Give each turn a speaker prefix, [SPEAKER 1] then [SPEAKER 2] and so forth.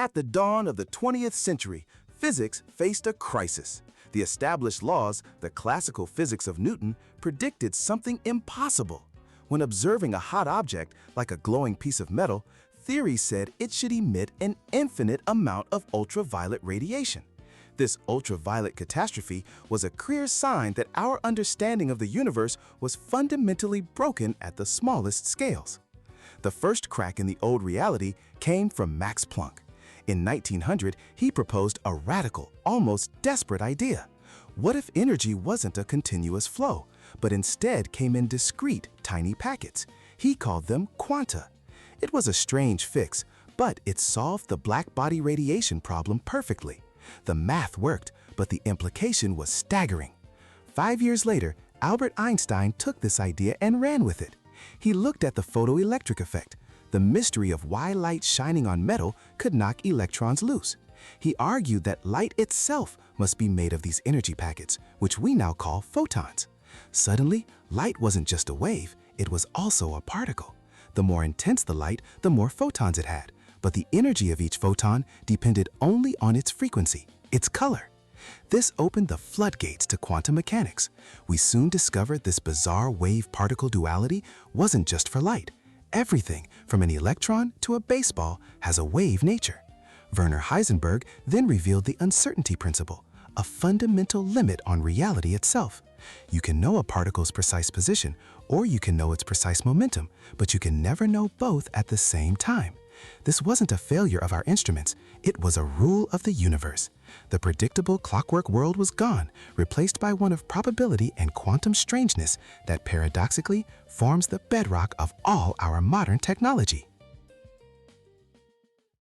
[SPEAKER 1] At the dawn of the 20th century, physics faced a crisis. The established laws, the classical physics of Newton, predicted something impossible. When observing a hot object, like a glowing piece of metal, theory said it should emit an infinite amount of ultraviolet radiation. This ultraviolet catastrophe was a clear sign that our understanding of the universe was fundamentally broken at the smallest scales. The first crack in the old reality came from Max Planck. In 1900, he proposed a radical, almost desperate idea. What if energy wasn't a continuous flow, but instead came in discrete, tiny packets? He called them quanta. It was a strange fix, but it solved the black body radiation problem perfectly. The math worked, but the implication was staggering. 5 years later, Albert Einstein took this idea and ran with it. He looked at the photoelectric effect, the mystery of why light shining on metal could knock electrons loose. He argued that light itself must be made of these energy packets, which we now call photons. Suddenly, light wasn't just a wave, it was also a particle. The more intense the light, the more photons it had, but the energy of each photon depended only on its frequency, its color. This opened the floodgates to quantum mechanics. We soon discovered this bizarre wave-particle duality wasn't just for light. Everything, from an electron to a baseball, has a wave nature. Werner Heisenberg then revealed the uncertainty principle, a fundamental limit on reality itself. You can know a particle's precise position, or you can know its precise momentum, but you can never know both at the same time. This wasn't a failure of our instruments, it was a rule of the universe. The predictable clockwork world was gone, replaced by one of probability and quantum strangeness that paradoxically forms the bedrock of all our modern technology.